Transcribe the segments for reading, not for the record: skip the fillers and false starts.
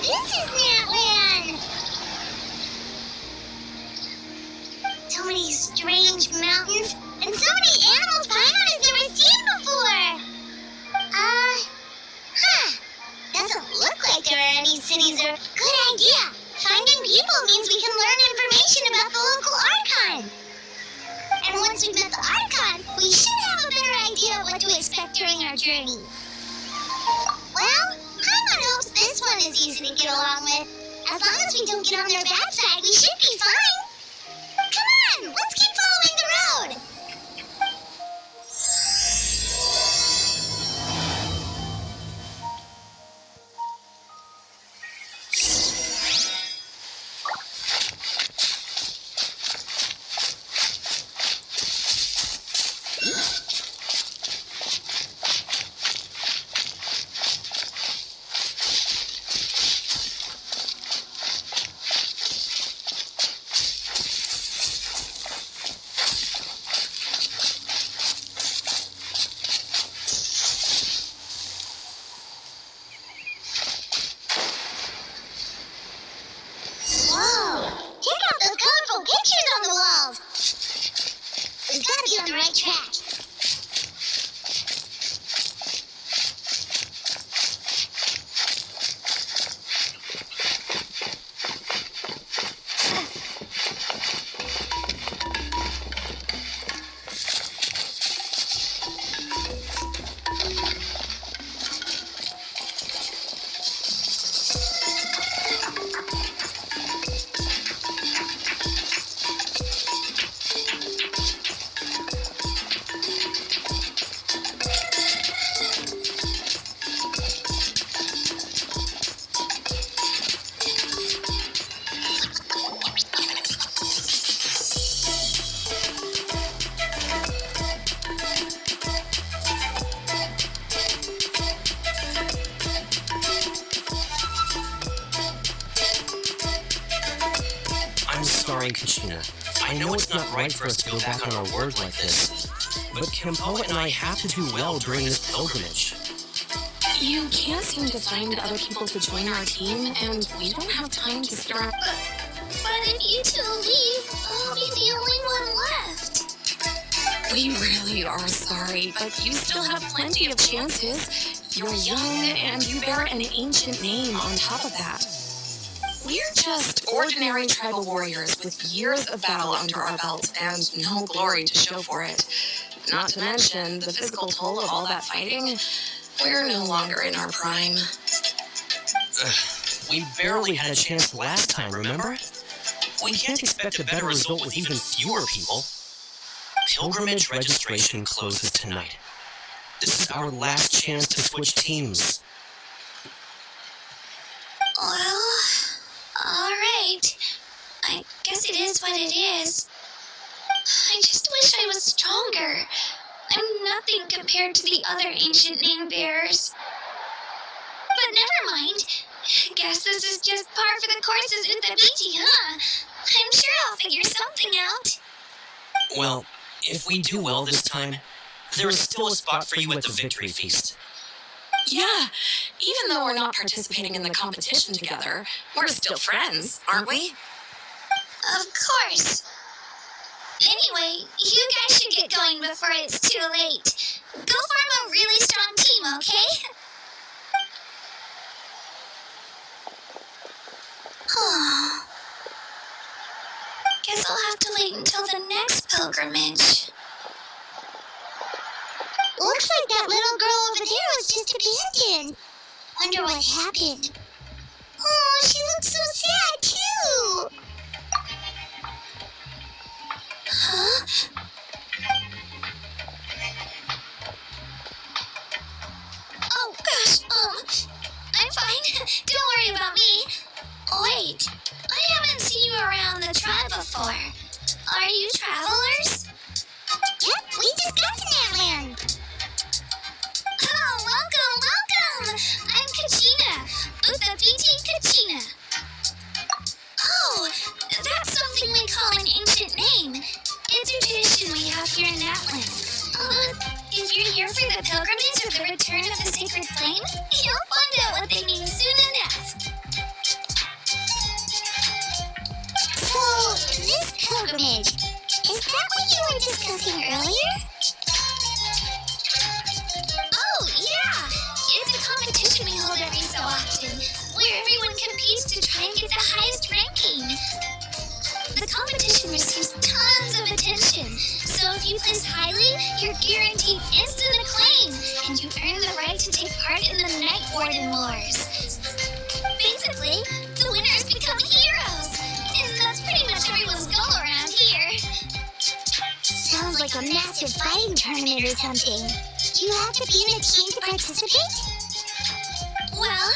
This is Natland! So many strange mountains, and so many animals Paimon's never seen before! Doesn't look like there are any cities or... Good idea! Finding people means we can learn information about the local Archon! And once we've met the Archon, we should have a better idea of what to expect during our journey. Well, Paimon hopes this one is easy to get along with. As long as we don't get on their bad side, we should be fine. Come on, let's keep following the road. We've got to be on the right track. Sorry, Kachina. I know it's not right for us to go back on our word like this, but Kimpo and I have to do well during this pilgrimage. You can't seem to find other people to join our team, and we don't have time to start. But if you two leave, I'll be the only one left. We really are sorry, but you still have plenty of chances. You're young, and you bear an ancient name on top of that. We're just ordinary tribal warriors with years of battle under our belts and no glory to show for it. Not to mention the physical toll of all that fighting. We're no longer in our prime. We barely had a chance last time, remember? We can't expect a better result with even fewer people. Pilgrimage registration closes tonight. This is our last chance to switch teams. Well, alright. I guess it is what it is. I just wish I was stronger. I'm nothing compared to the other ancient name bearers. But never mind. Guess this is just par for the courses with the BT, huh? I'm sure I'll figure something out. Well, if we do well this time, there is still a spot for you at the victory feast. Yeah, even though we're not participating in the competition together, we're still friends, aren't we? Of course. Anyway, you guys should get going before it's too late. Go form a really strong team, okay? Guess I'll have to wait until the next pilgrimage. Looks like that little girl over there was just abandoned. Wonder what happened. Oh, she looks so sad, too. Huh? Oh, gosh, I'm fine. Don't worry about me. Wait, I haven't seen you around the tribe before. Are you travelers? Yep, we just got to Natland. Oh, welcome! I'm Kachina, with the BT Kachina. Oh, that's something we call an ancient name. It's a tradition we have here in Natland. If you're here for the pilgrimage or the return of the sacred flame, you'll find out what they mean soon enough. were discussing earlier? Oh, yeah! It's a competition we hold every so often, where everyone competes to try and get the highest ranking. The competition receives tons of attention, so if you place highly, you're guaranteed instant acclaim, and you earn the right to take part in the Night Warden Wars. Basically, the winners become heroes, and that's pretty much everyone's goal around here. Sounds like a massive fighting tournament or something. Do you have to be in a team to participate? Well,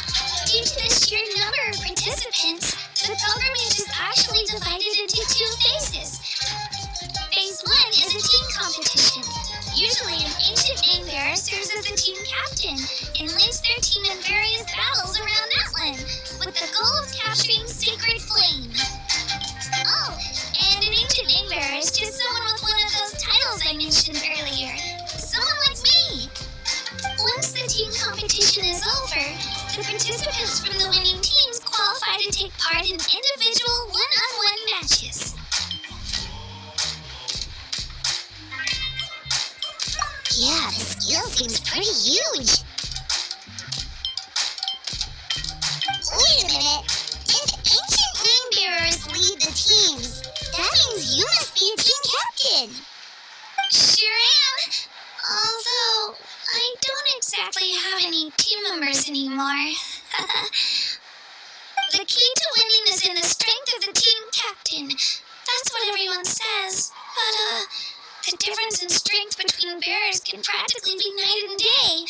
due to the sheer number of participants, the pilgrimage is actually divided into two phases. Phase 1 is a team competition. Usually an ancient name bearer serves as the team captain and leads their team in various battles around Atlan, with the goal of capturing Sacred Flame. Oh, and an ancient name bearer is just someone with one of those titles I mentioned earlier. Someone like me. Once the team competition is over, the participants from the winning teams qualify to take part in individual one-on-one matches. Yeah, the skill seems pretty huge. Wait a minute. If ancient name bearers lead the teams, that means you must be a team captain. Sure am. Although, I don't exactly have any team members anymore. The key to winning is in the strength of the team captain. That's what everyone says. But, the difference in strength between bearers can practically be night and day.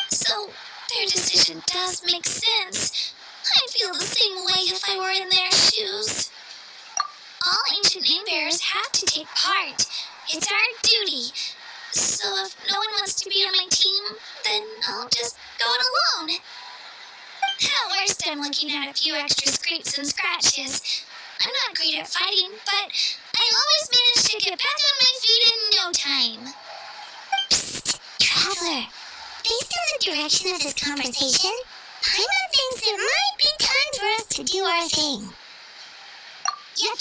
So, their decision does make sense. I'd feel the same way if I were in their shoes. All ancient name bearers have to take part. It's our duty. So if no one wants to be on my team, then I'll just go it alone. At worst, I'm looking at a few extra scrapes and scratches. I'm not great at fighting, but I always manage to get back on my feet in no time. Psst, Traveler. Based on the direction of this conversation, Paimon thinks it might be time for us to do our thing. Yep.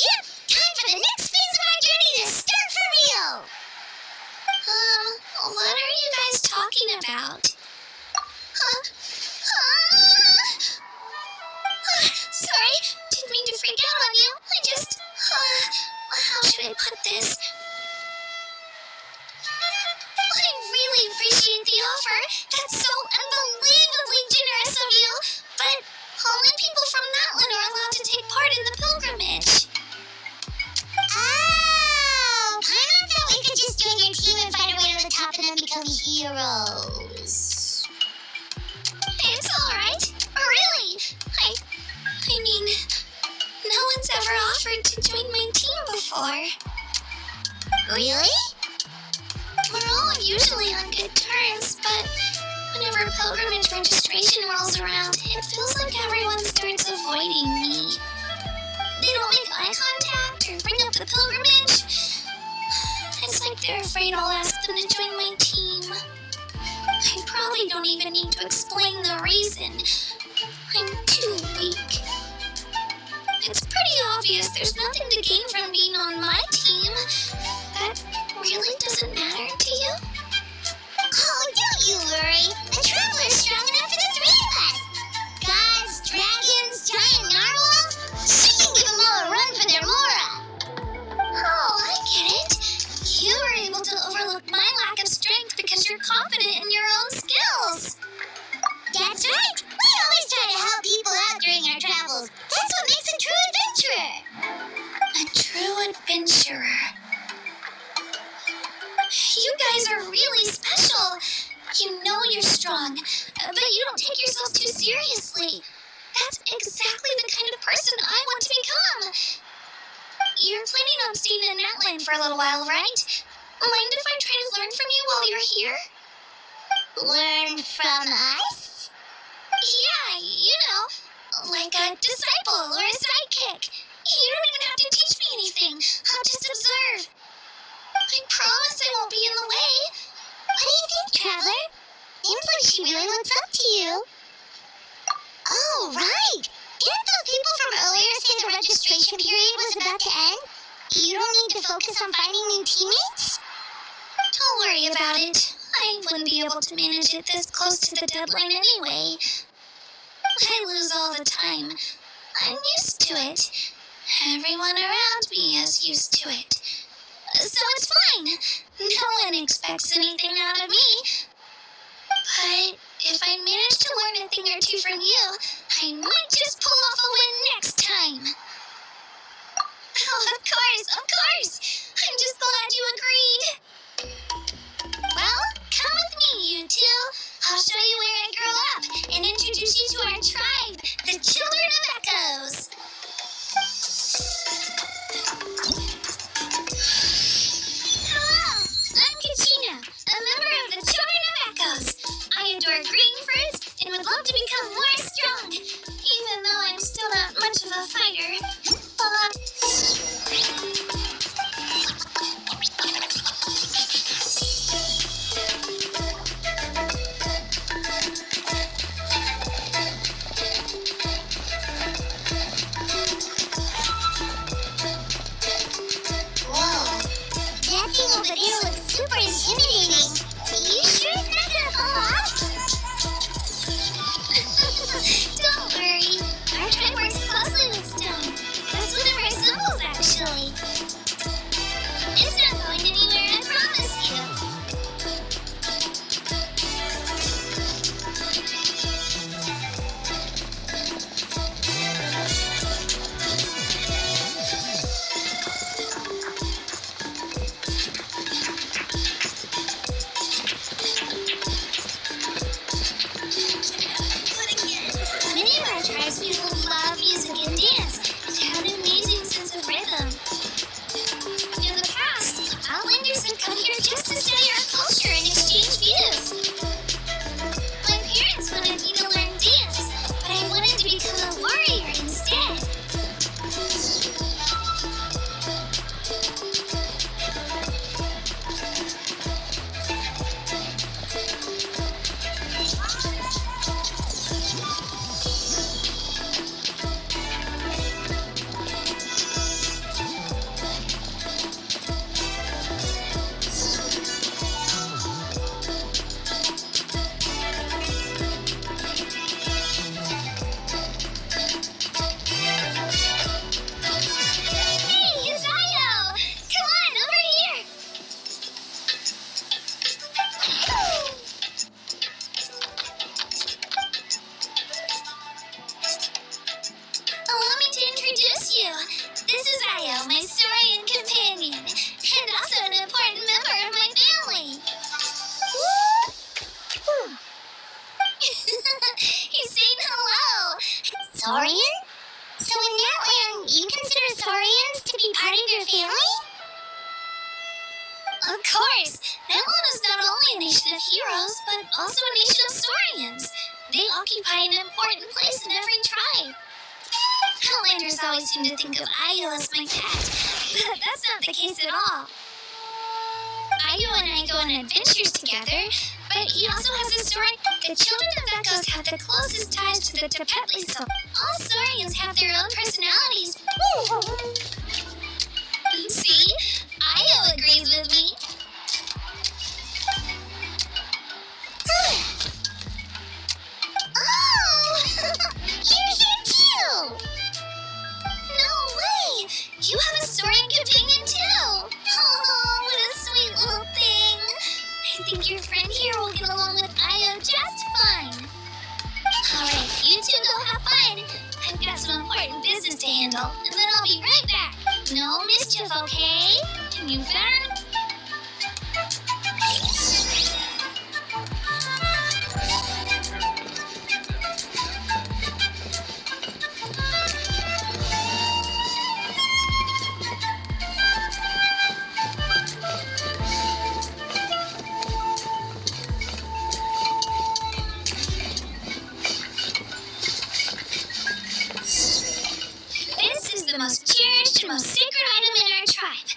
Time for the next phase of our journey to start for real. What are you guys talking about? Sorry, didn't mean to freak out on you. I just, how should I put this? I really appreciate the offer. That's so unbelievably generous of you. But only people from Natlan are allowed to take part in the pilgrimage. Oh, Paimon thought we could just join your team and fight our way to the top and then become heroes. It's alright. Really. I mean, no one's ever offered to join my team before. Really? We're all usually on good terms, but whenever pilgrimage registration rolls around, it feels like everyone starts avoiding me. They don't make eye contact or bring up the pilgrimage. It's like they're afraid I'll ask them to join my team. I probably don't even need to explain the reason. I'm too weak. It's pretty obvious there's nothing to gain from being on my team. That really doesn't matter to you? Oh, don't you worry. The Traveler's strong enough for the three of us. Gods, dragons, giant narwhals. She can give them all a run for their Mora. Oh, I get it. You were able to overlook my lack of strength because you're confident in your own skills. That's right. We always try to help people out during our travels. That's what makes a true adventurer. A true adventurer. You guys are really special. You know you're strong, but you don't take yourself too seriously. That's exactly the kind of person I want to become. You're planning on staying in Natlan for a little while, right? Mind if I try to learn from you while you're here? Learn from us? Yeah, you know, like a disciple or a sidekick. You don't even have to teach me anything. I'll just observe. I promise I won't be in the way. What do you think, Traveler? Seems like she really looks up to you. Oh, right. Didn't those people from earlier say the registration period was about to end? You don't need to focus on finding new teammates? Don't worry about it. I wouldn't be able to manage it this close to the deadline anyway. I lose all the time. I'm used to it. Everyone around me is used to it. So it's fine. No one expects anything out of me. But if I manage to learn a thing or two from you, I might just pull off a win next time. Oh, of course. I'm just glad you agreed. Well, come with me, you two. I'll show you where I grew up and introduce you to our tribe, the Children of Echoes. Hello, I'm Kachina, a member of the Children of Echoes. I adore green fruits and would love to become more strong, even though I'm still not much of a fighter. Whoa, that thing over there looks super intimidating. You sure it's not gonna fall off? Don't worry. Our tribe works closely with stone. That's one of our symbols, actually. It's not going anywhere, I promise you. Many of our tribespeople love music and dance. They have an amazing sense of rhythm. In the past, Outlanders have come here just to study our culture and exchange views. My parents wanted me to learn dance, but I wanted to become a warrior instead. Hey, it's Io! Come on, over here! Allow me to introduce you. This is Io, my Saurian companion, and also an important member of my family. He's saying hello. Saurian? So in that land, you consider Saurians to be part of your family? Of course. That one is not only a nation of heroes, but also a nation of Saurians. They occupy an important place in every tribe. Outlanders always seem to think of Io as my pet, but that's not the case at all. Io and I go on adventures together, but he also has a story. The Children of Echoes have the closest ties to the Tepetli, so all Saurians have their own personalities. See? Io agrees with me. Oh! You're here too! No way! You have a Saurian companion too! Oh, what a sweet little thing! I think your friend here will get along with Io just fine. Alright, you two go have fun. I've got some important business to handle, and then I'll be right back. No mischief, okay? And you better... This is the most cherished and most sacred item in our tribe.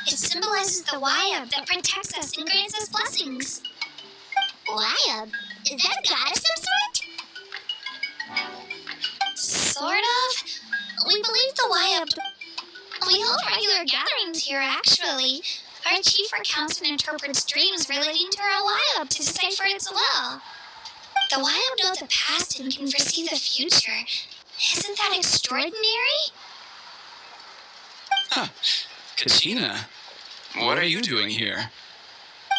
It symbolizes the Wayab that protects us and grants us blessings. Wayab? Is that a god of some sort? Sort of. We believe the Wayab... We hold regular gatherings here, actually. Our chief recounts and interprets dreams relating to our Wyab to decipher its will. The Wyab know the past and can foresee the future. Isn't that extraordinary? Huh. Kachina, what are you doing here?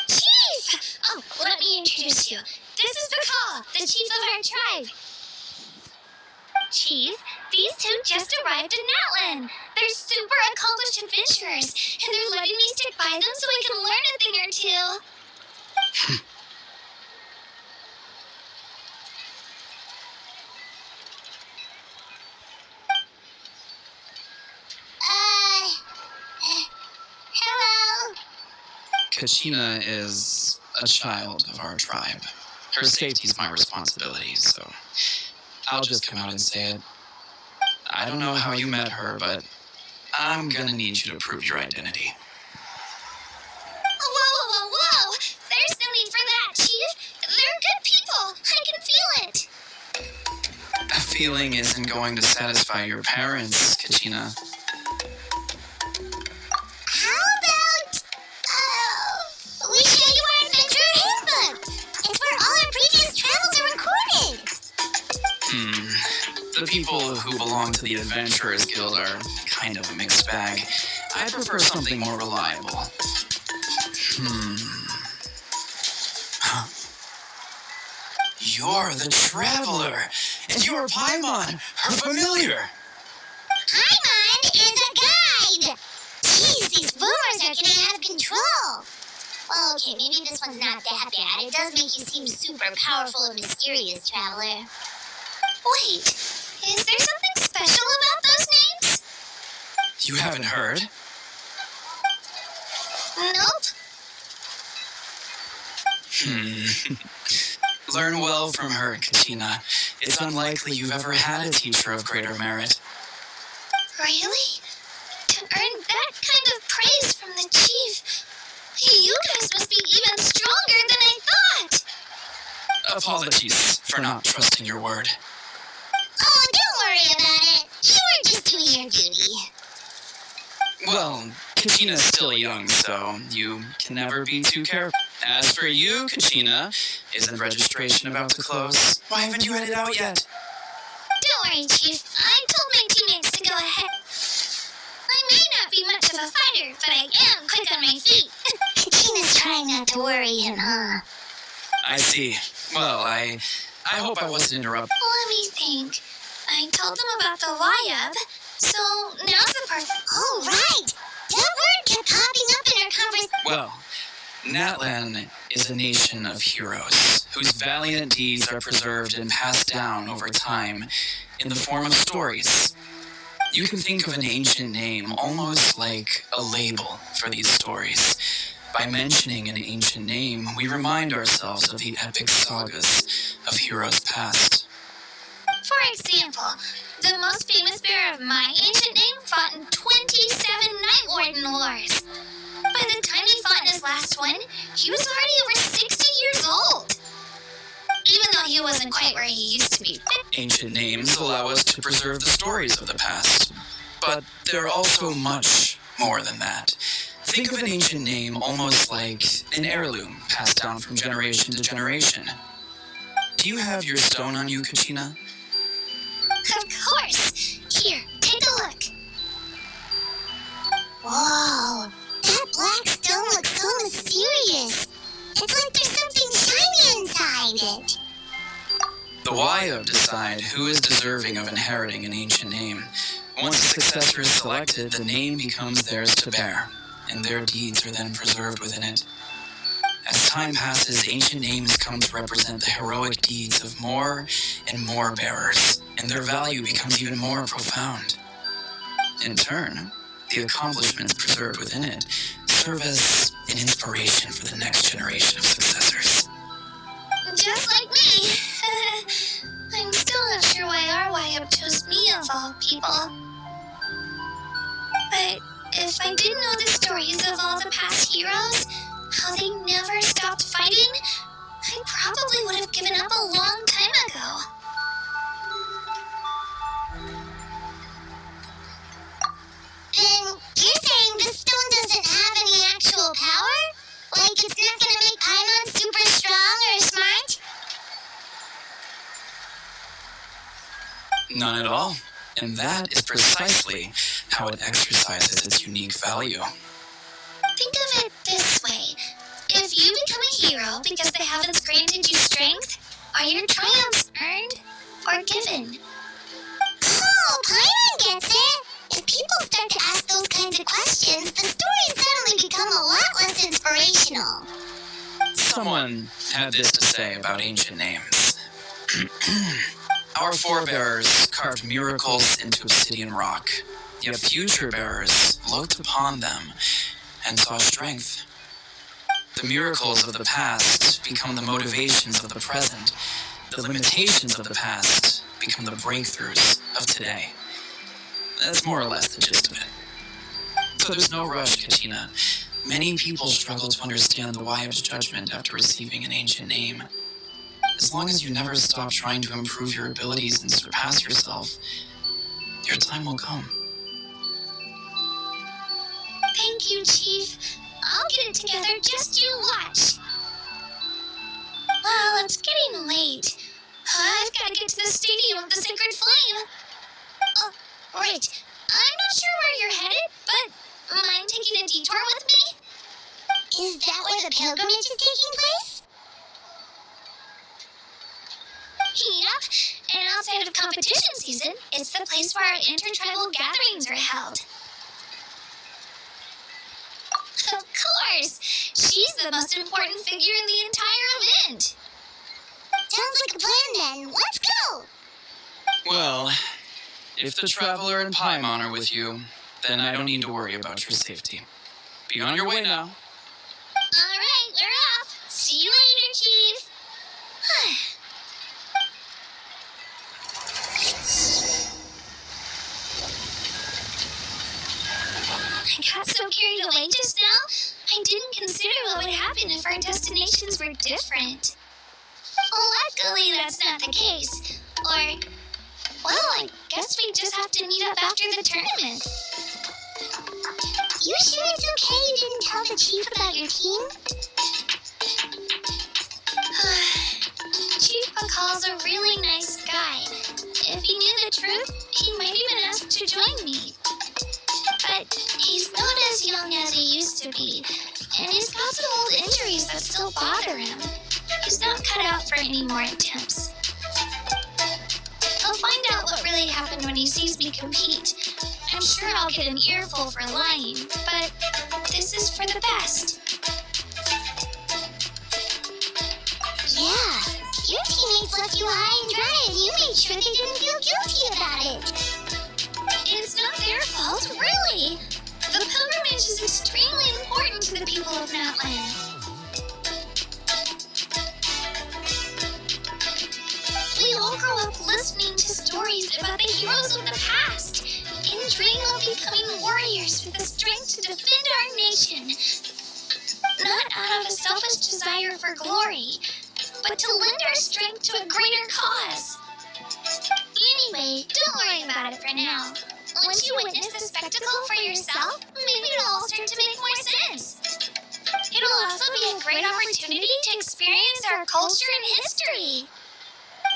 Chief! Oh, let me introduce you. This is Bakal, the chief of our tribe. Chief, these two just arrived in Natlan. They're super accomplished adventurers, and they're letting me stick by them so we can learn a thing or two. Hello. Kachina is a child of our tribe. Her safety's my responsibility, so I'll just come out and say it. I don't know how you met her, but I'm gonna need you to prove your identity. Whoa. There's no need for that, Chief. They're good people. I can feel it. A feeling isn't going to satisfy your parents, Kachina. How about, we show you our adventure handbook. It's where all our previous travels are recorded. The people who belong to the Adventurers Guild are kind of a mixed bag. I prefer something more reliable. You're the Traveler, and you're Paimon, her familiar. Paimon is a guide. Jeez, these rumors are getting out of control. Well, okay, maybe this one's not that bad. It does make you seem super powerful and mysterious, Traveler. Wait, is there something special about those names? You haven't heard? Nope. Learn well from her, Kachina. It's unlikely you've ever had a teacher of greater merit. Really? To earn that kind of praise from the chief, you guys must be even stronger than I thought. Apologies for not trusting your word. Oh, don't worry about it. You were just doing your duty. Well, Kachina's still young, so you can never be too careful. As for you, Kachina, isn't registration about to close? Why haven't you headed out yet? Don't worry, Chief. I told my teammates to go ahead. I may not be much of a fighter, but I am quick on my feet. Kachina's trying not to worry him, huh? I see. Well, I hope I wasn't interrupting. Let me think. I told them about the Wyab, so now's the part. Oh, right! That word kept popping up in our conversation. Well, Natlan is a nation of heroes whose valiant deeds are preserved and passed down over time in the form of stories. You can think of an ancient name almost like a label for these stories. By mentioning an ancient name, we remind ourselves of the epic sagas of heroes past. For example, the most famous bearer of my ancient name fought in 27 Night Warden Wars. By the time he fought in his last one, he was already over 60 years old. Even though he wasn't quite where he used to be. Ancient names allow us to preserve the stories of the past, but they're also much more than that. Think of an ancient name almost like an heirloom passed down from generation to generation. Do you have your stone on you, Kachina? Of course. Here, take a look. Whoa, that black stone looks so mysterious. It's like there's something shiny inside it. The Wyab decide who is deserving of inheriting an ancient name. Once a successor is selected, the name becomes theirs to bear, and their deeds are then preserved within it. As time passes, ancient names come to represent the heroic deeds of more and more bearers, and their value becomes even more profound. In turn, the accomplishments preserved within it serve as an inspiration for the next generation of successors. Just like me. I'm still not sure why our Wyab chose me of all people. But if I did know the stories of all the past heroes, how they never stopped fighting, I probably would have given up a long time ago. Then at all. And that is precisely how it exercises its unique value. Think of it this way. If you become a hero because the heavens granted you strength, are your triumphs earned or given? Oh, Paimon gets it! If people start to ask those kinds of questions, the stories suddenly become a lot less inspirational. Someone had this to say about ancient names. Our forebears carved miracles into obsidian rock, yet future bearers looked upon them and saw strength. The miracles of the past become the motivations of the present. The limitations of the past become the breakthroughs of today. That's more or less the gist of it. So there's no rush, Katina. Many people struggle to understand the why of judgment after receiving an ancient name. As long as you never stop trying to improve your abilities and surpass yourself, your time will come. Thank you, Chief. I'll get it together, just you watch. Well, it's getting late. I've got to get to the Stadium of the Sacred Flame. Oh, right. I'm not sure where you're headed, but mind taking a detour with me? Is that where the pilgrimage is taking place? Yep, and outside of competition season, it's the place where our intertribal gatherings are held. Of course! She's the most important figure in the entire event! Sounds like a plan then. Let's go! Well, if the Traveler and Paimon are with you, then I don't need to worry about your safety. Be on your way now. Alright, we're off! See you later, Chief! I got so carried away just now, I didn't consider what would happen if our destinations were different. Luckily, that's not the case. Or, well, I guess we just have to meet up after the tournament. You sure it's okay you didn't tell the chief about your team? Chief Bacall's a really nice guy. If he knew the truth, he might even ask to join me. But he's not as young as he used to be, and he's got some old injuries that still bother him. He's not cut out for any more attempts. I'll find out what really happened when he sees me compete. I'm sure I'll get an earful for lying, but this is for the best. Yeah, your teammates left you high and dry and you made sure they didn't feel guilty about it. It's not their fault, really. The pilgrimage is extremely important to the people of Natland. We all grow up listening to stories about the heroes of the past and dream of becoming warriors with the strength to defend our nation. Not out of a selfish desire for glory, but to lend our strength to a greater cause. Anyway, don't worry about it for now. Once you witness the spectacle for yourself, maybe it'll all start to make more sense. It'll also be a great opportunity to experience our culture and history.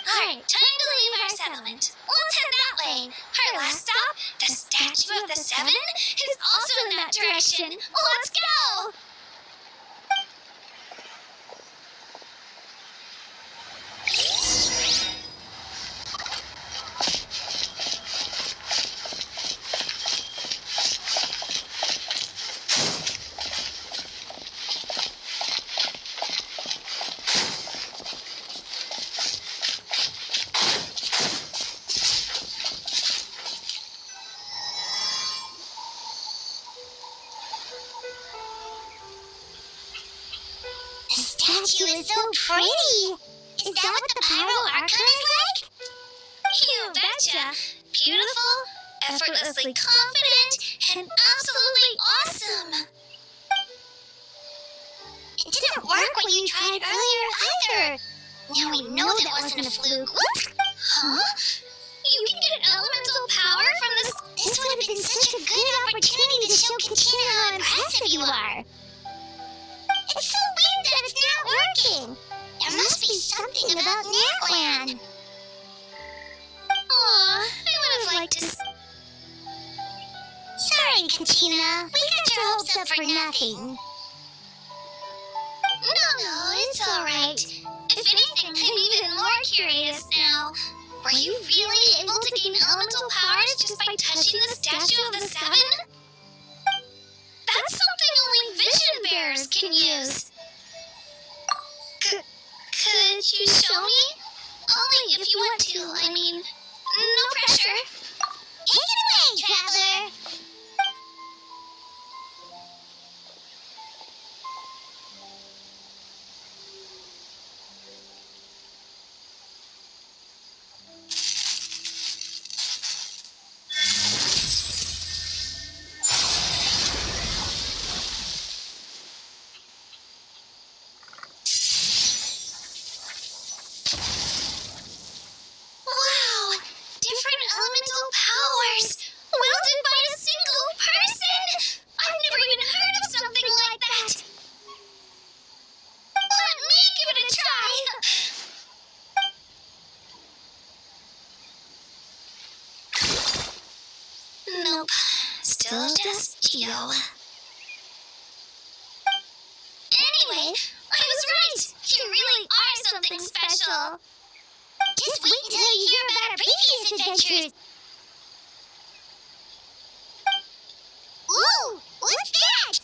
Alright, time to leave our settlement. Let's head that way. Our last stop, the Statue of the Seven, is also in that direction. Let's go! The statue is so pretty. Is that what the Pyro Archon is like? You betcha. Beautiful, effortlessly confident, and absolutely awesome. It didn't work when you tried earlier either. Now we know that wasn't a fluke. Whoops. Huh? You can get elemental power from this. This would have been such a good opportunity to show Katina how impressive you are. It's so weird that it's not working. There must be something about Natland. Aw, I would sorry, Katina. We got your hopes up for nothing. No, it's alright. If anything, I'm even more curious now. Were you really able to gain elemental powers just by touching the statue of the Seven? That's something only vision bearers can use. Could you show me? Only if you want to, I mean, no pressure. Take it away, Traveler. Wow! Different elemental powers! Wielded by a single person! I've never even heard of something like that! Let me give it a try! Nope. Still just Geo. Anyway, I was right! You really are something special! Just wait until you hear about our previous adventures. Ooh, what's that?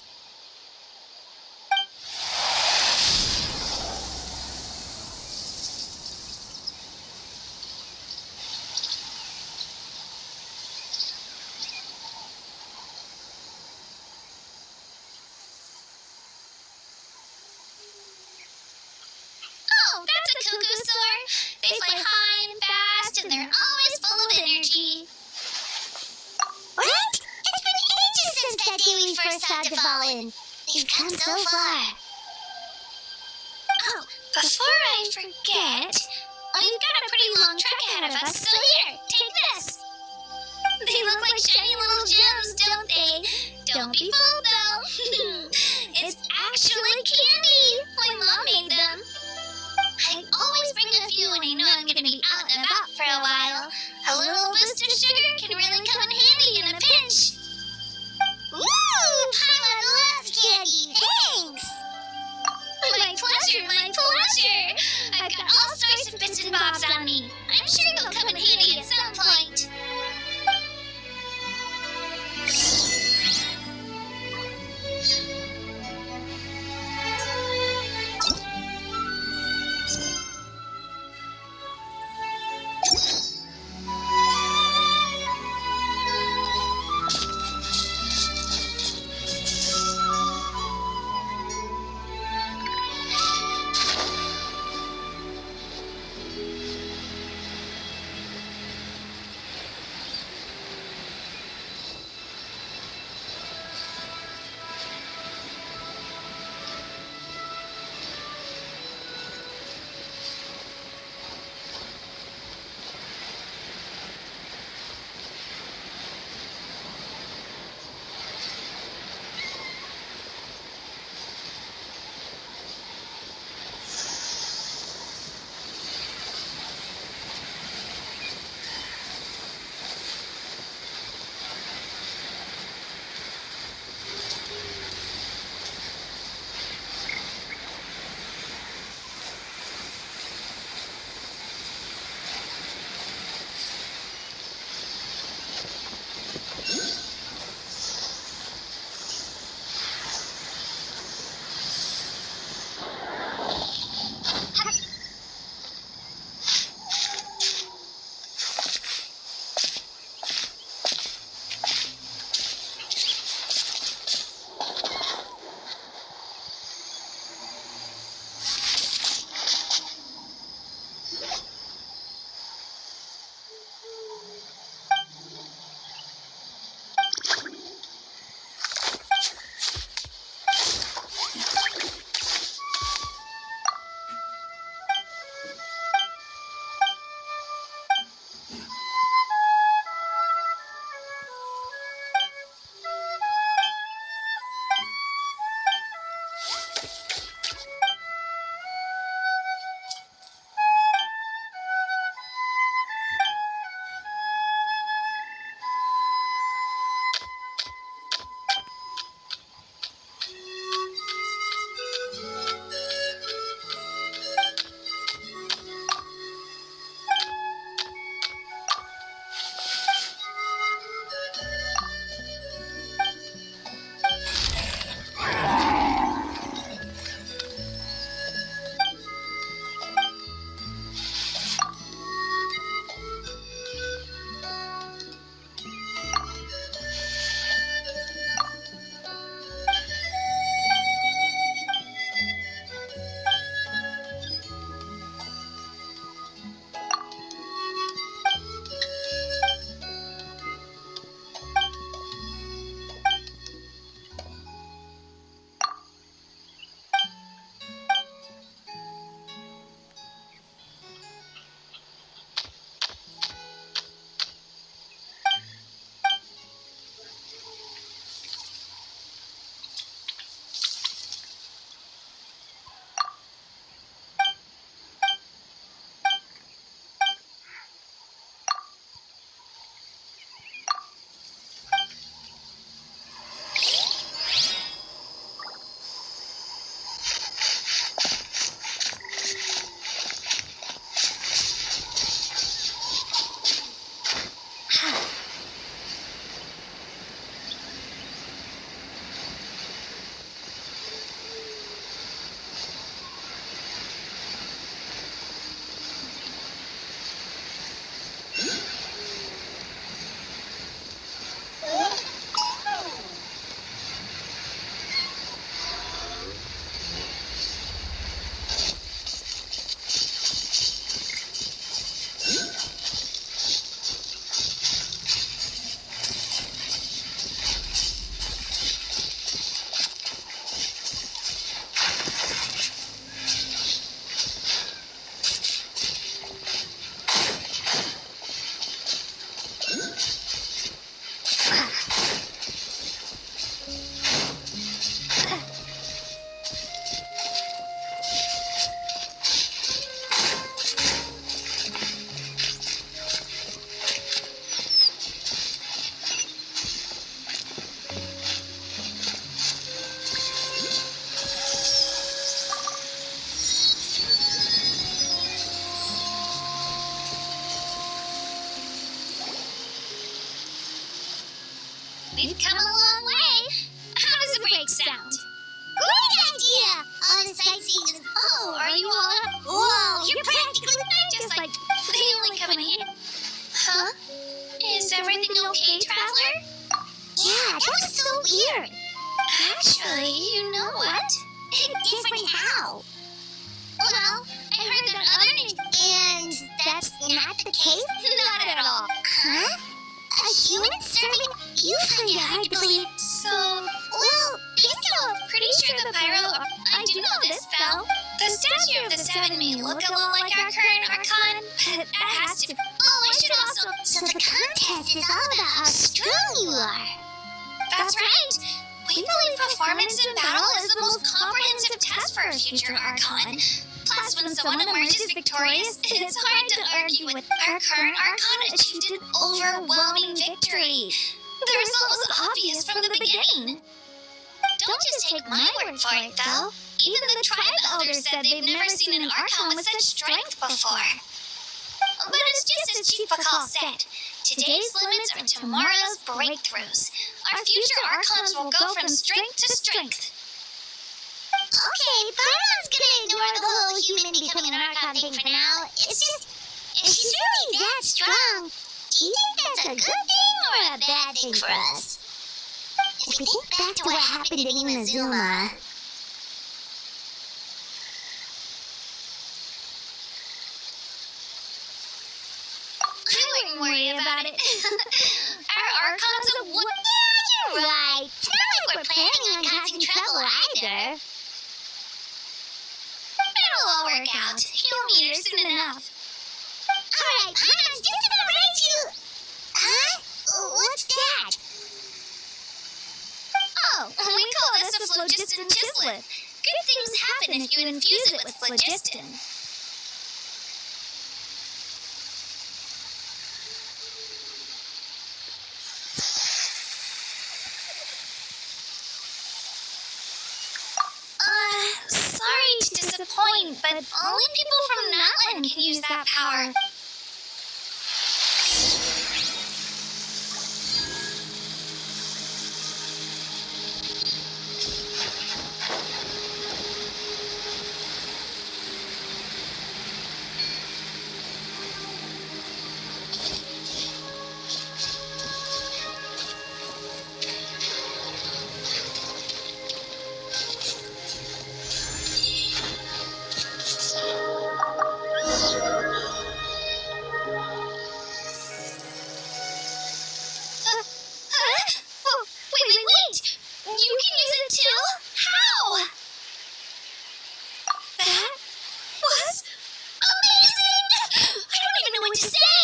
Oh, that's a cuckoo-soar. They fly high and fast, and they're always full of energy. What? It's been ages since that day we first saw Devalin. We've come so far. Oh, before I forget, we've got a pretty long trek ahead of us, so here, take this. They look like shiny little gems, don't they? Don't be fooled, though. It's actually candy. My mom made them. I always bring a few when I know I'm going to be out and about for a while. A little boost of sugar can really come in handy in a pinch. Ooh, Paimon loves candy. Thanks. My pleasure, my pleasure. I've got all sorts of bits and bobs on me. I'm sure they'll come in handy at some point. We've come a long way. How does a break sound? Great idea! All the sightseeing is... Oh, are you all up? Whoa, you're practically... Just like they only come in here. Huh? Is everything okay, Traveler? Yeah, that was so weird. Actually, you know what? Different how? Well, I heard that other names... And that's not the case? Not at all. Huh? A human serving? You find it hard to believe. So, Well, pretty sure the pyro... I do know this, though. The statue of the seven may look a little like our current Archon, but that has to... Oh, I should also... So the contest is all about how strong you are. That's right. We believe performance in battle is the most comprehensive test for a future Archon. Plus, when someone emerges victorious, it's hard to argue with our current Archon achieved an overwhelming victory. The result was obvious from the beginning. Don't just take my word for it, though. Even the tribe elders said they've never seen an Archon with such strength before. But it's just as Chief Fakal said. Today's limits are tomorrow's breakthroughs. Our future Archons will go from strength to strength. Okay, Pyron's gonna ignore the whole human becoming an Archon thing for now. It's just, if she's really that strong, do you think that's a good thing or a bad thing for us? If we think back to what happened in Inazuma... I wouldn't worry about it. Our Archons of wood. Yeah, you're right. It's not like we're planning on causing trouble either. It'll all work out. You'll meet her soon enough. Alright, Pyron's just about ready to... Huh? What's that? Oh, we call this a phlogiston chislet. Good things happen if you infuse it with phlogiston. Sorry to disappoint, but only people from Natlan can use that power. Wait! You can use it too? How? That was amazing! I don't even know what to say!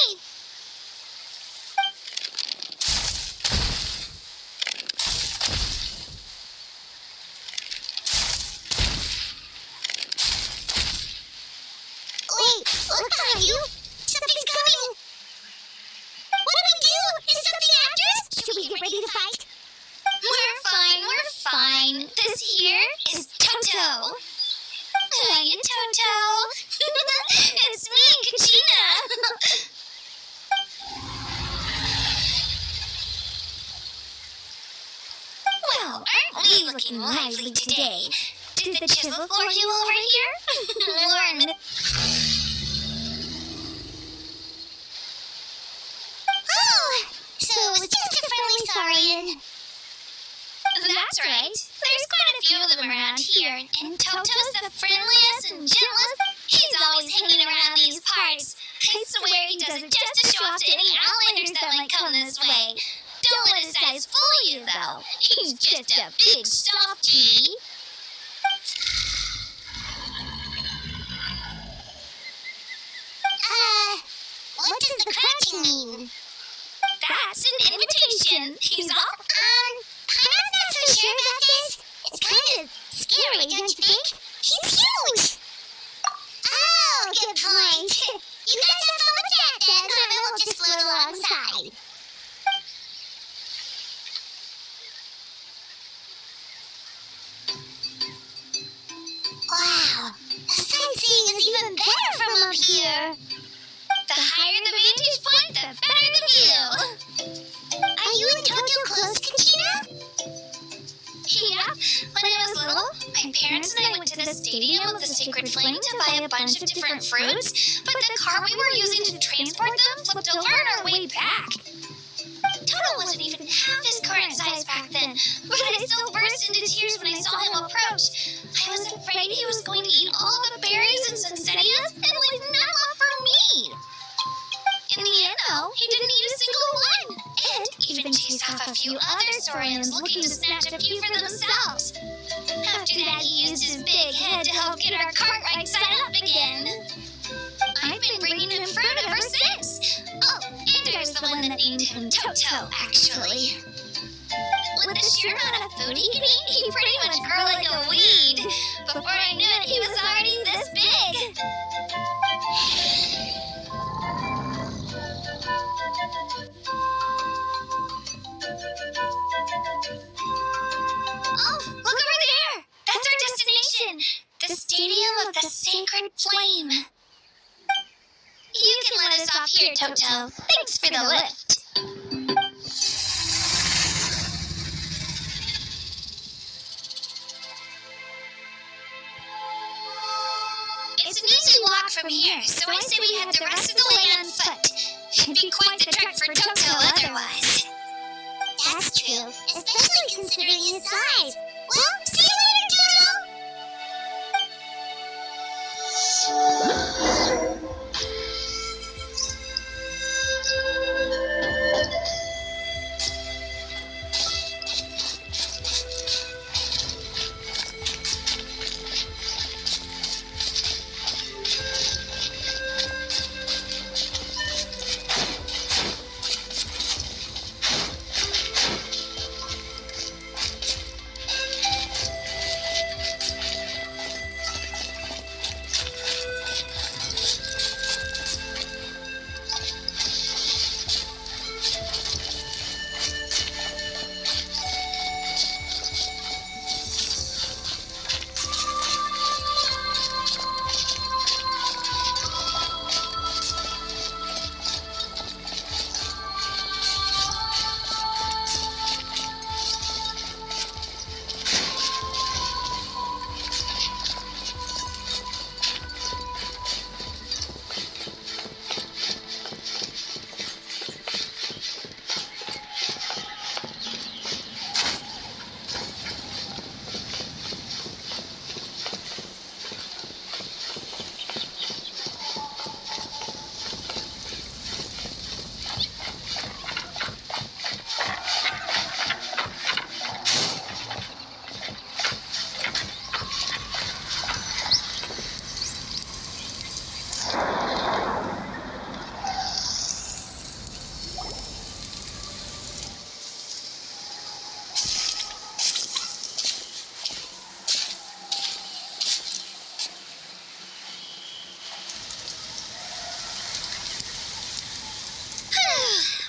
Wait, look behind you! Something's coming! What do we do? Is something after us? Should we get ready to fight? We're fine. This here is Toto. Hiya, Toto. It's me, Kachina. Well, aren't we looking lively today? Did the chisel floor heal over here? Lauren. Oh! So it was just a friendly saurian. That's right. There's quite a few of them around here, and Toto's the friendliest and gentlest. He's always hanging around these parts. I swear he does it just to show off to any outlanders that might come this way. Don't let his size fool you, though. He's just a big softie. What does the crunching mean? That's an invitation. He's off. Pyron's not so sure about this. It's kind of scary, don't you think? He's huge! Oh, good point. You guys have fun with that then, and we'll just float alongside. Wow, the sightseeing is even better from up here. The higher the vantage point, the better the view. Are you and Toto close to When I was little, my parents and I went to the Stadium of the Sacred Flame to buy a bunch of different fruits, but the car we were using to transport them flipped over on our way back. Toto wasn't even half his current size back then, but I still burst into tears when I saw him approach. I was afraid he was going to eat all the berries and sunsettias and leave none left for me. In the end, though, he didn't eat a single one, and even chased off a few other saurians looking to snatch a few for themselves. After that, he used his big head to help get our cart right side up again. I've been bringing him fruit ever since. Oh, and there's the one that named him Toto, actually. With the sheer amount of food he could eat, he pretty much grew like a weed. Before I knew it, he was already this big. Oh, look over there! That's our destination! The Stadium of the Sacred Flame. You can let us off here, Toto. Thanks for the lift. It's an easy walk from here, so I say we head the rest of the way on foot. It'd be quite the trek for Toto otherwise. That's true, especially considering his size. Well, see you later, Toto!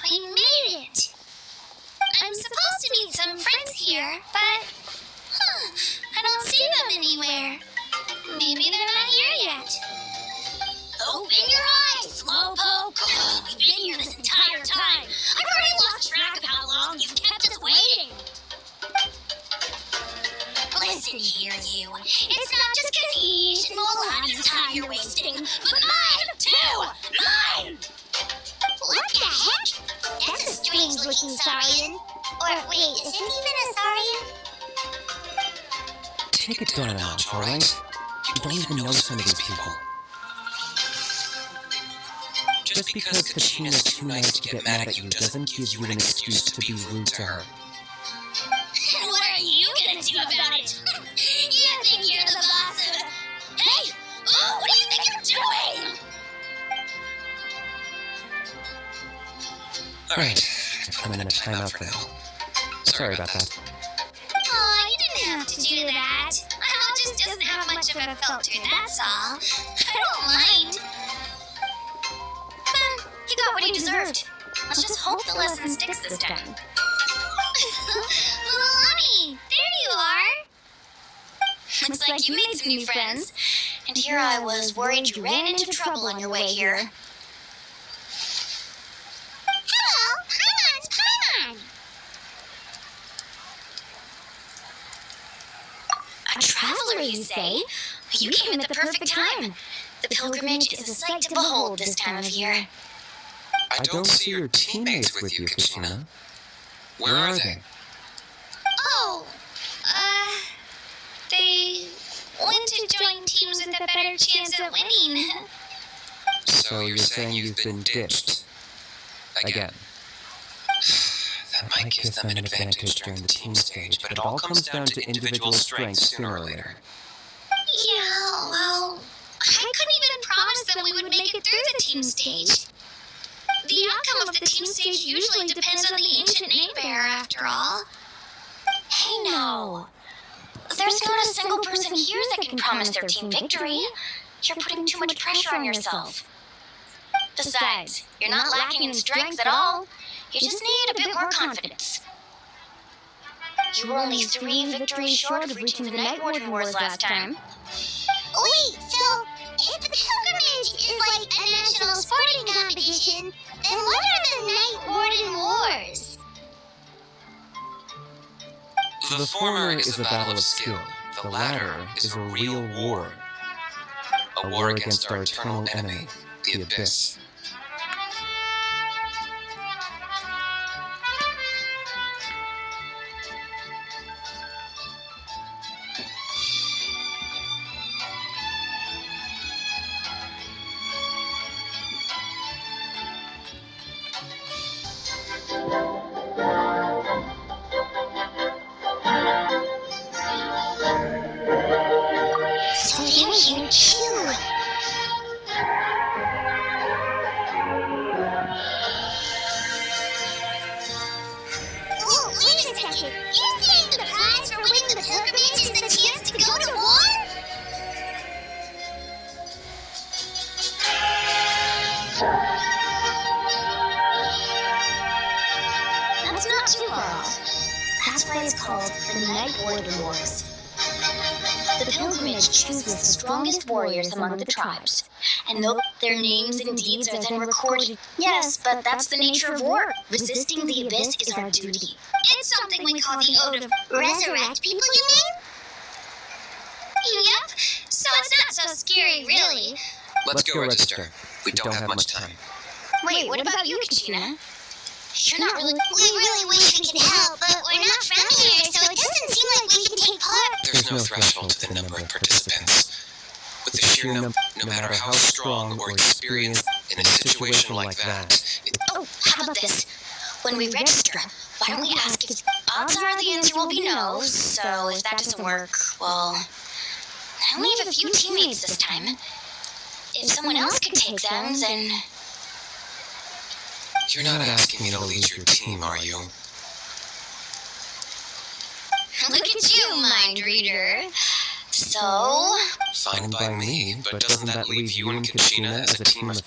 We made it! I'm supposed to meet some friends here, but I don't see them anywhere. Maybe they're not here yet. Open your eyes, Slowpoke! We've been here this entire time. I've already lost track of how long you've kept us waiting. Listen here, you. It's not just Katish and Molani's time you're wasting, but mine, too! Mine! What the heck? That's a strange-looking saurian. Or wait, is it even a saurian? Take it down a notch, alright? You don't even know some of these people. Just because Kachina's too nice to get mad at you doesn't give you an excuse to be rude to her. And what are you gonna do about it? You think you're the boss of... Hey! Oh, what do you think you're doing? Alright, I'm in a timeout for now. Sorry about that. Aw, you didn't have to do that. My mouth just doesn't have much of a filter, that's all. I don't mind. He got what he deserved. Let's just hope the lesson sticks this time. Milani, there you are. Looks like you made some new friends. And here I was, worried you ran into trouble on your way here. Hello, Paimon! traveler, you say? You came at the perfect time. The pilgrimage is a sight to behold this time of year. I don't see your teammates with you, Katrina. Where are they? Oh, they went to join teams with a better chance at winning. So you're saying you've been ditched? Again. That might give them an advantage during the team stage, but it all comes down to individual strength sooner or later. Yeah, well, I couldn't even promise them we would make it through the team stage. The outcome of the team stage usually depends on the ancient name bearer, after all. Hey now. There's not a single person here that can promise their team victory. You're putting too much pressure on yourself. Besides, you're not lacking in strength at all. You just need a bit more confidence. You were only 3 victories short of reaching the Night Warden Wars last time. Wait, so if the pilgrimage is like a national sporting competition, then what are the Night Warden Wars? The former is a battle of skill. The latter is a real war. A war against our eternal enemy, the Abyss. So you're here too. Whoa, wait a second. You're saying the prize for winning the pilgrimage is the chance to go to war? That's not too far off. That's why it's called the Night Warden Wars. The pilgrimage chooses the strongest warriors among the tribes, and though their names and deeds are then recorded. Yes, but that's the nature of war. Resisting the abyss is our duty. It's something we call the Ode of... Resurrect people, you mean? Yep, so it's not so scary, really. Let's go register. We don't have much time. Wait, what about you, Katrina? You're not really... We really wish we could help, but we're not from here, so it doesn't seem like we can take part. There's no threshold to the number of participants. With the sheer number, no matter how strong or experienced in a situation like that, Oh, how about this? When we register, why don't we ask if... Odds are the answer will be no, so if that doesn't work, well... I only have a few teammates this time. If someone else could take them, then... You're not asking me to lead your team, are you? Look at you, mind reader. So... Fine by me, but doesn't that leave you and Katrina as a team of...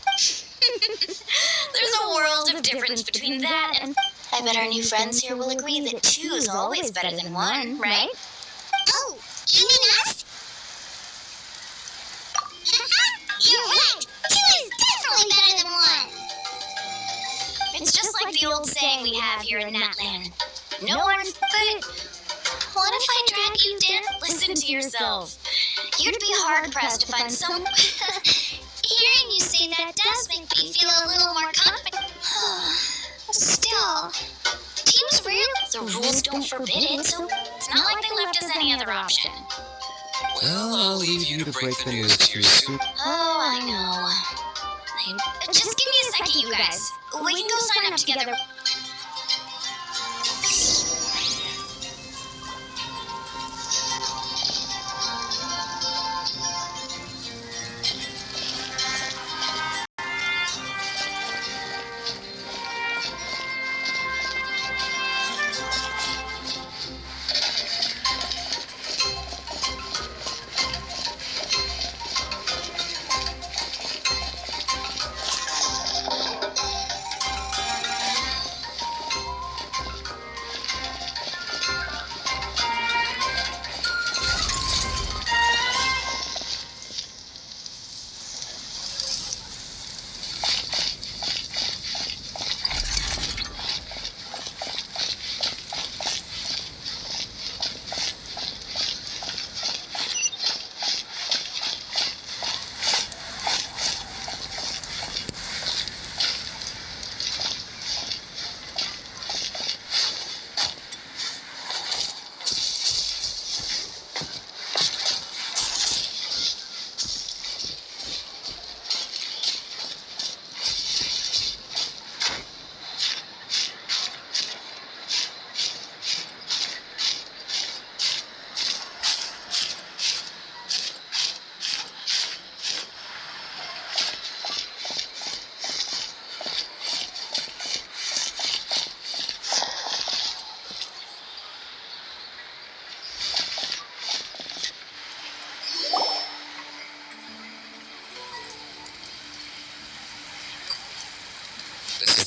There's a world of difference between that and... I bet our new friends here will agree that 2 is always better than 1, right? Oh, you mean us? You're right! 2 is definitely better than 1! It's just like the old saying we have here in Natland. No one... But... What if I drag you down? Listen to yourself. You'd be hard-pressed to find some... Hearing you say that does make me feel a little more confident. Still... Teams rarely... The rules don't forbid it, so It's not like they left us any other option. Well, I'll leave you to break the news to your super... Oh, I know. Just give me a second, you guys. We can go sign up together.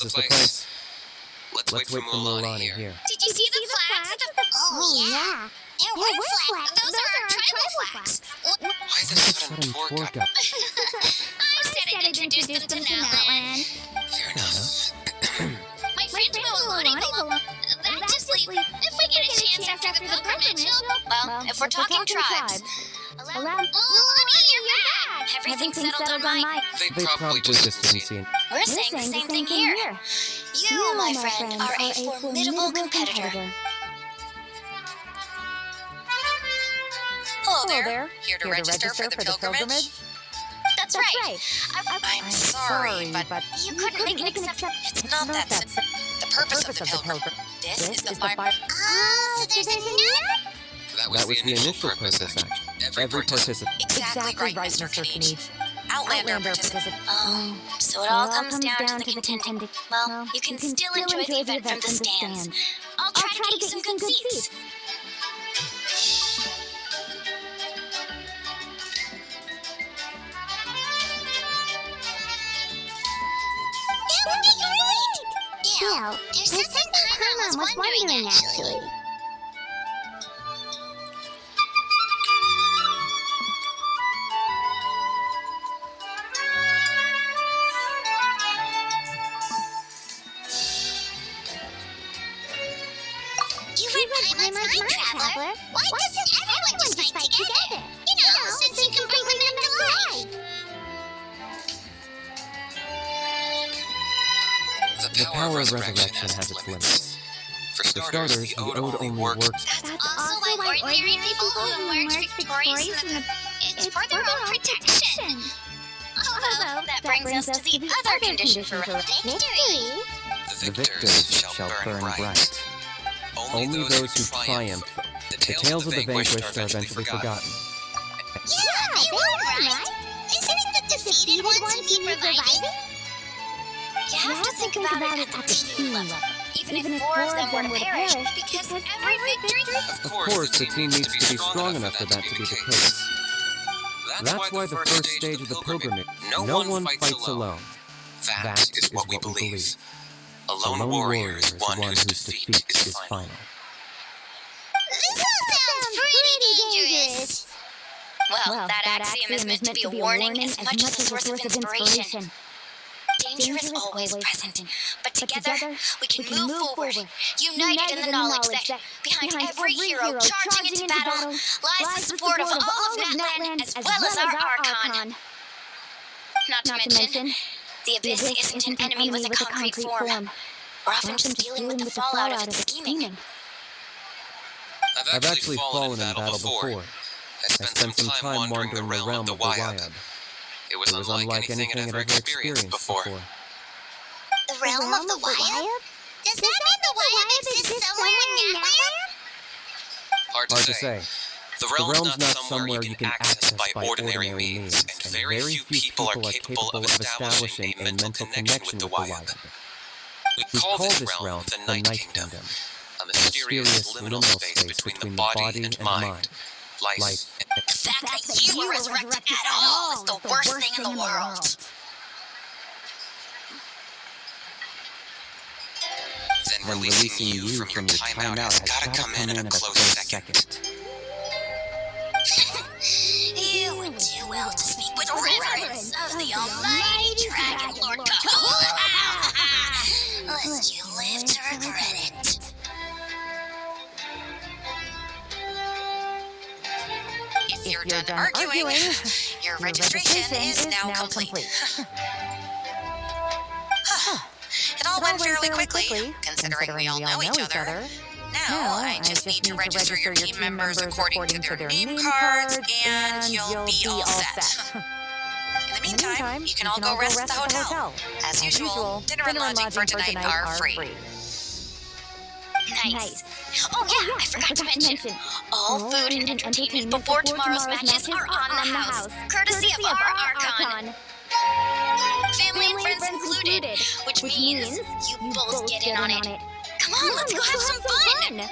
This is the place. Let's Let's wait for Mulani here. Did you see the flags at the... Oh, yeah. There were flags. Those are our tribal flags. Why the sudden tour guide? I said I'd introduce them to Outland. Fair enough. My friend Mulani belong. That just leaves... If we get a chance after the pilgrimage... Well, if we're talking tribes... Mulani, you're back. Everything's settled on my... They probably just didn't see it. We're saying the same thing here. You, my friend, are a formidable competitor. Hello there. Here to register for the pilgrimage? That's right. I'm sorry, but You couldn't make an exception. it's not that simple. The purpose of the pilgrimage. This is the fire. Oh, so there's another? That was the initial purpose, action. Every participant. Exactly right, Mr. Knich. Outlander participant. Oh, so it all comes down to the contending. Well, you can still enjoy the event from the stands. I'll try to get you some good seats. That would be great! Bill, there's something Paimon was wondering, actually. You read Paimon's Mind Traveler? Why doesn't everyone just fight together? You know, since you can bring them to life. The power of resurrection has its limits. For For starters, the Ode only works. That's also why ordinary people who emerge victorious in the... It's for their own protection. Although, that brings us to the other condition for victory. The victors shall burn bright. Only those who triumph. The tales of the vanquished are eventually forgotten. Yeah, they were right. Isn't it the defeated ones you need reviving? You have to think about it at the team level. Even if four of them were to perish, because every victory... Of course, the team needs to be strong enough for that to be the case. That's why the first stage of the pilgrimage, no one fights alone. That is what we believe. A lone warrior is one whose defeat is final. This all sounds pretty dangerous. Well, that axiom is meant to be a warning as much as a source of inspiration. Danger is always present, but together we can move forward, united in the knowledge that behind every hero charging into battle lies the support of all of Natland as well as our Archon. Not to mention, the Abyss isn't an enemy with a concrete form. We're often just dealing with the fallout of its scheming. I've actually fallen in battle before. I spent some time wandering the realm of the Wyab. It was unlike anything I'd ever experienced before. The realm of the Wyab? Does that mean the Wyab exists somewhere in Natland? Hard to say. The realm's not somewhere you can access by ordinary means, and very few people are capable of establishing a mental connection with the Wyab. We call this realm the Night Kingdom, a mysterious liminal space between the body and mind, life and The fact that you were resurrected at all is the worst thing in the world. then releasing you from your timeout has gotta come in at a close second. You would do well to speak with reverence of the almighty Dragon Lord Kahul, lest you live to regret it. If you're done arguing, your registration is now complete. It all went fairly quickly, considering we all know each other. Now, I just need to register your team members according to their name cards, and you'll be all set. In the meantime, you can all go rest at the hotel. As usual, dinner and lodging for tonight are free. Nice. Oh yeah, I forgot to mention. All food and entertainment before tomorrow's matches are on the house, courtesy of our Archon. Family and friends included, which means you both get in on it. Come on, let's go have some fun.